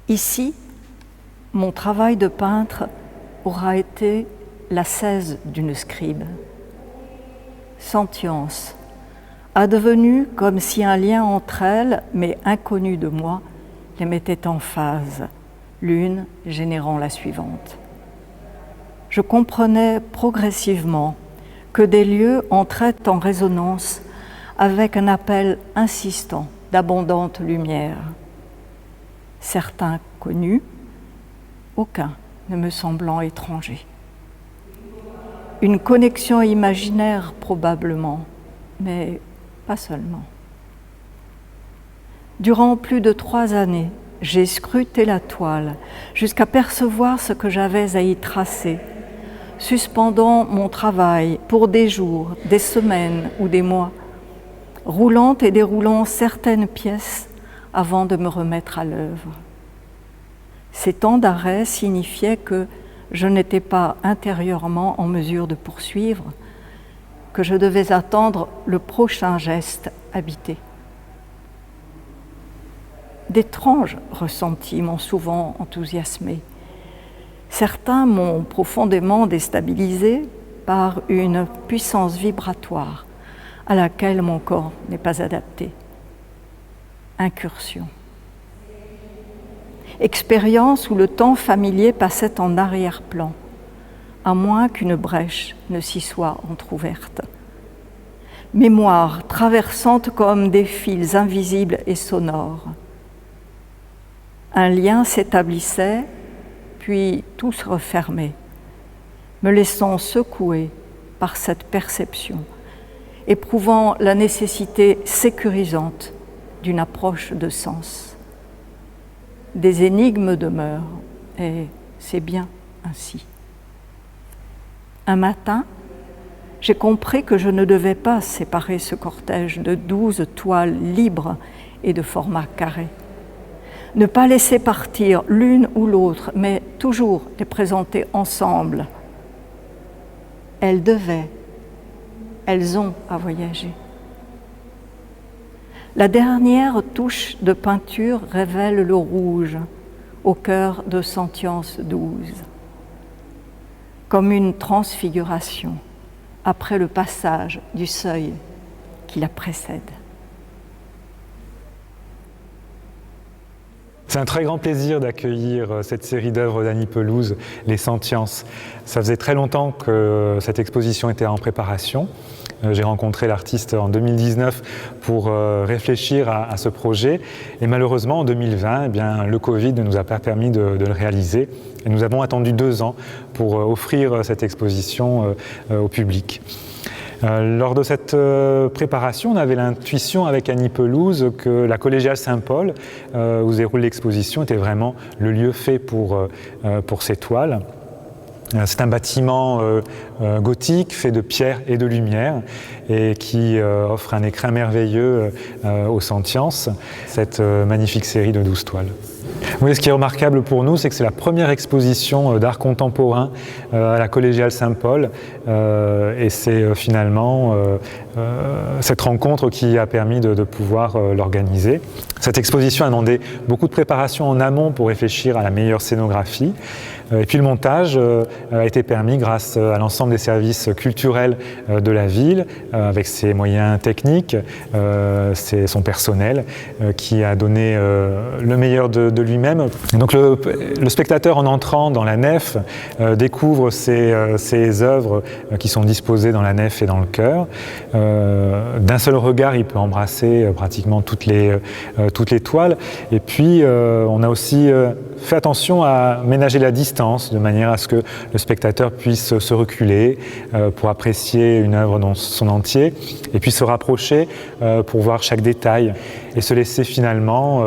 Ici, mon travail de peintre aura été l'ascèse d'une scribe. Sentience, advenue comme si un lien entre elles, mais inconnu de moi, les mettait en phase, l'une générant la suivante. Je comprenais progressivement que des lieux entraient en résonance avec un appel insistant d'abondante lumière. Certains connus, aucun ne me semblant étranger. Une connexion imaginaire probablement, mais pas seulement. Durant plus de 3 années, j'ai scruté la toile jusqu'à percevoir ce que j'avais à y tracer, suspendant mon travail pour des jours, des semaines ou des mois, roulant et déroulant certaines pièces avant de me remettre à l'œuvre. Ces temps d'arrêt signifiaient que je n'étais pas intérieurement en mesure de poursuivre, que je devais attendre le prochain geste habité. D'étranges ressentis m'ont souvent enthousiasmé. Certains m'ont profondément déstabilisé par une puissance vibratoire à laquelle mon corps n'est pas adapté. Incursion. Expérience où le temps familier passait en arrière-plan, à moins qu'une brèche ne s'y soit entr'ouverte. Mémoire traversante comme des fils invisibles et sonores. Un lien s'établissait, puis tout se refermait, me laissant secouer par cette perception, éprouvant la nécessité sécurisante d'une approche de sens. Des énigmes demeurent, et c'est bien ainsi. Un matin, j'ai compris que je ne devais pas séparer ce cortège de 12 toiles libres et de format carré. Ne pas laisser partir l'une ou l'autre, mais toujours les présenter ensemble. Elles ont à voyager. La dernière touche de peinture révèle le rouge au cœur de Sentience 12, comme une transfiguration après le passage du seuil qui la précède. C'est un très grand plaisir d'accueillir cette série d'œuvres d'Annie Pelouse, Les Sentiences. Ça faisait très longtemps que cette exposition était en préparation. J'ai rencontré l'artiste en 2019 pour réfléchir à ce projet. Et malheureusement, en 2020, le Covid ne nous a pas permis de le réaliser. Et nous avons attendu 2 ans pour offrir cette exposition au public. Lors de cette préparation, on avait l'intuition avec Annie Pelouse que la collégiale Saint-Paul, où se déroule l'exposition, était vraiment le lieu fait pour ces toiles. C'est un bâtiment gothique fait de pierre et de lumière et qui offre un écrin merveilleux aux Sentiences, cette magnifique série de 12 toiles. Oui, ce qui est remarquable pour nous, c'est que c'est la première exposition d'art contemporain à la collégiale Saint-Paul et c'est finalement cette rencontre qui a permis de pouvoir l'organiser. Cette exposition a demandé beaucoup de préparation en amont pour réfléchir à la meilleure scénographie. Et puis le montage a été permis grâce à l'ensemble des services culturels de la ville, avec ses moyens techniques, son personnel, qui a donné le meilleur de lui-même. Et donc le spectateur, en entrant dans la nef, découvre ces œuvres qui sont disposées dans la nef et dans le chœur. D'un seul regard, il peut embrasser pratiquement toutes les toiles. Et puis, on a aussi fait attention à ménager la distance de manière à ce que le spectateur puisse se reculer pour apprécier une œuvre dans son entier et puis se rapprocher pour voir chaque détail et se laisser finalement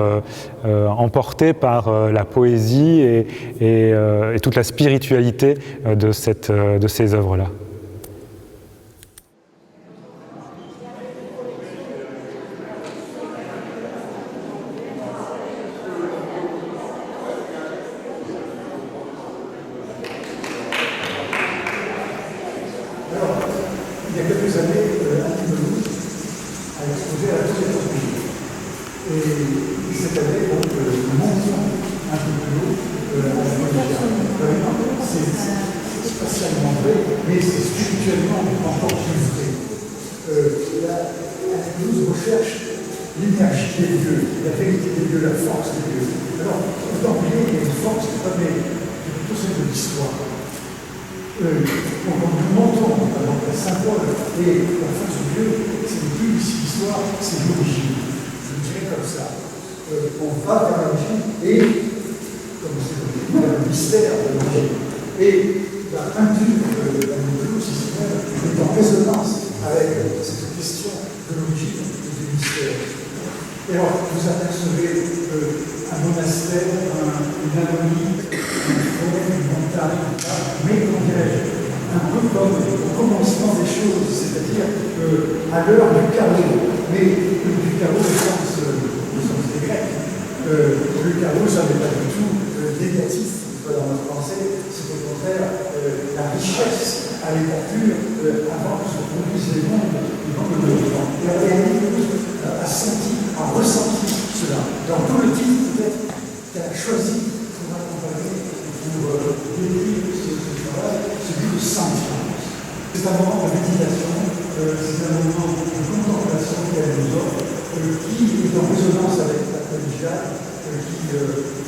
emporter par la poésie et toute la spiritualité de ces œuvres-là. Il y a quelques années, Annie Pelouse a exposé à la Société. Et cette année, donc, nous montrons un peu spatialement vrai, mais c'est spirituellement encore plus vrai. La Toulouse recherche l'énergie des dieux, la vérité des dieux, la force des dieux. Alors, dans le il y a une force qui est plutôt celle de l'histoire. Quand nous montons donc la symbole et la force de Dieu, c'est plus l'histoire, c'est l'origine. Je dirais comme ça. On va vers l'origine et, comme c'est vers le mystère de l'origine. Et la peinture de la Toulouse ici est en résonance avec cette question de l'origine et du mystère. Et alors, vous apercevez un monastère, une harmonie, une forêt, une montagne, mais comment dirais-je, un peu comme au commencement des choses, c'est-à-dire à l'heure du chaos, mais du chaos au sens des Grecs. Le chaos, ça n'est pas du tout négatif dans notre pensée, c'est au contraire la richesse à l'état pur avant que se produisent les mondes du monde de notre temps. Et elle a senti, a ressenti cela. Dans tout le titre, peut-être, qu'elle a choisi pour accompagner, pour décrire ce travail, celui de sentience. C'est un moment de méditation, c'est un moment de contemplation qu'elle nous offre, qui est en résonance avec la collégiale, qui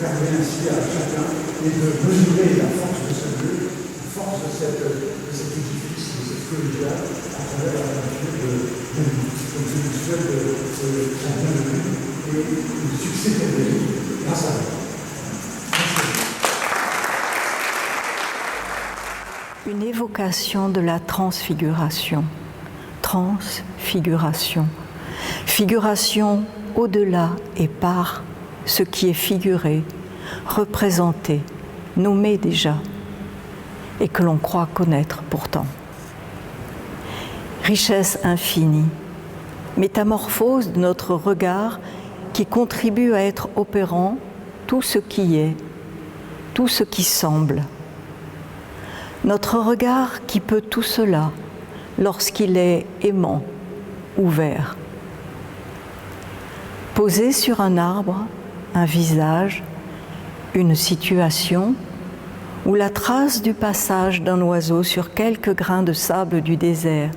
permet ainsi à chacun de mesurer la force de ce lieu, la force de cet édifice, de cette collégiale, à travers la nature de lui. Donc je vous souhaite un bien de lui et le succès qu'elle mérite grâce à vous. Une évocation de la transfiguration. Transfiguration. Figuration au-delà et par ce qui est figuré, représenté, nommé déjà, et que l'on croit connaître pourtant. Richesse infinie, métamorphose de notre regard qui contribue à être opérant tout ce qui est, tout ce qui semble. Notre regard qui peut tout cela lorsqu'il est aimant, ouvert. Posé sur un arbre, un visage, une situation, ou la trace du passage d'un oiseau sur quelques grains de sable du désert,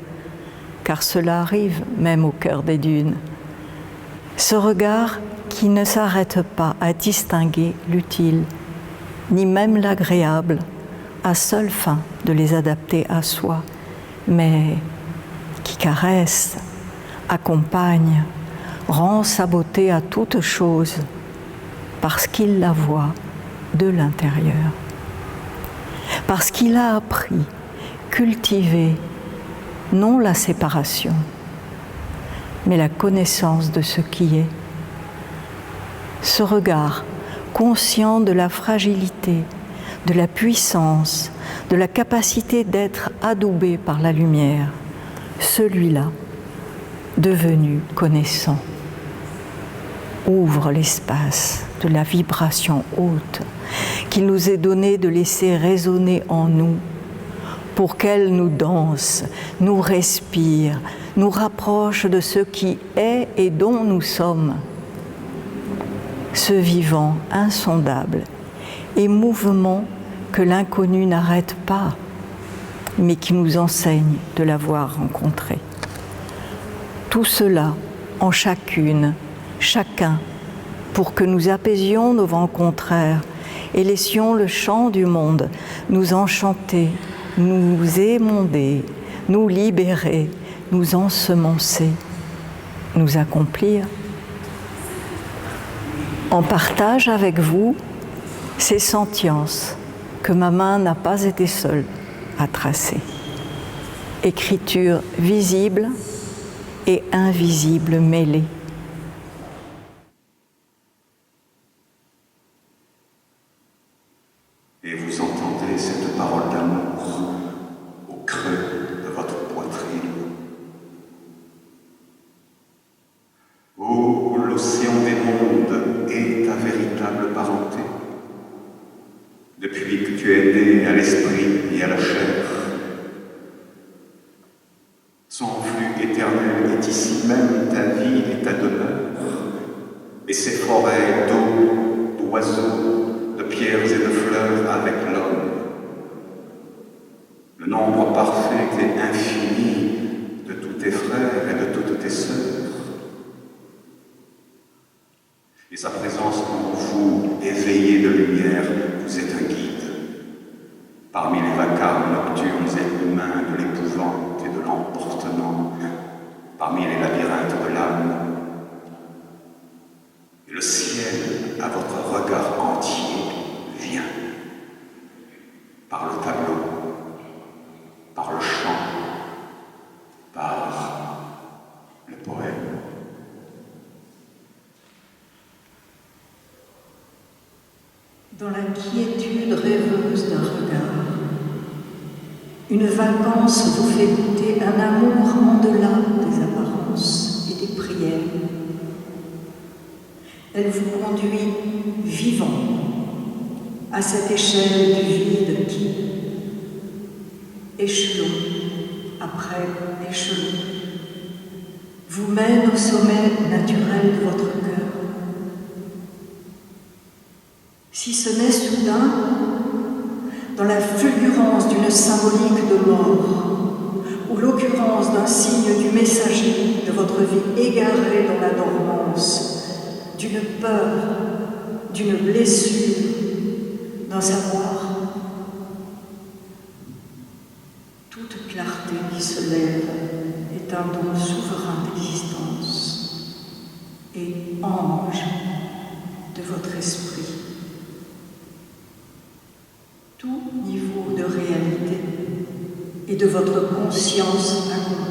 car cela arrive même au cœur des dunes. Ce regard qui ne s'arrête pas à distinguer l'utile, ni même l'agréable, à seule fin de les adapter à soi, mais qui caresse, accompagne, rend sa beauté à toute chose, parce qu'il la voit de l'intérieur. Parce qu'il a appris, cultivé, non la séparation, mais la connaissance de ce qui est. Ce regard, conscient de la fragilité, de la puissance, de la capacité d'être adoubé par la lumière, celui-là, devenu connaissant, ouvre l'espace de la vibration haute qu'il nous est donné de laisser résonner en nous pour qu'elle nous danse, nous respire, nous rapproche de ce qui est et dont nous sommes. Ce vivant insondable et mouvement que l'inconnu n'arrête pas, mais qui nous enseigne de l'avoir rencontré. Tout cela en chacune, chacun, pour que nous apaisions nos vents contraires et laissions le chant du monde nous enchanter, nous émonder, nous libérer, nous ensemencer, nous accomplir. En partage avec vous ces sentiences que ma main n'a pas été seule à tracer. Écriture visible et invisible mêlée. Et vous entendez cette parole d'amour au creux de votre poitrine. Où l'océan des mondes est ta véritable parenté. Depuis que tu es né à l'esprit et à la chair, son flux éternel est ici même ta vie et ta demeure, et ses forêts d'eau, d'oiseaux, de pierres et de fleurs avec l'homme, éveillé de lumière, vous êtes un guide. Parmi les vacarmes nocturnes et humains de l'épouvante et de l'emportement, parmi les labyrinthes de l'âme, et le ciel, à votre regard entier, vient. Par le tableau, par le chant, par le poème. Dans la quiétude rêveuse d'un regard, une vacance vous fait goûter un amour en delà des apparences et des prières. Elle vous conduit vivant à cette échelle du vide qui, échelon après échelon, vous mène au sommet naturel de votre cœur. Si ce n'est soudain, dans la fulgurance d'une symbolique de mort, ou l'occurrence d'un signe du messager de votre vie égarée dans la dormance, d'une peur, d'une blessure, d'un savoir, toute clarté qui se lève est un don souverain d'existence et ange de votre esprit. Tout niveau de réalité et de votre conscience accomplie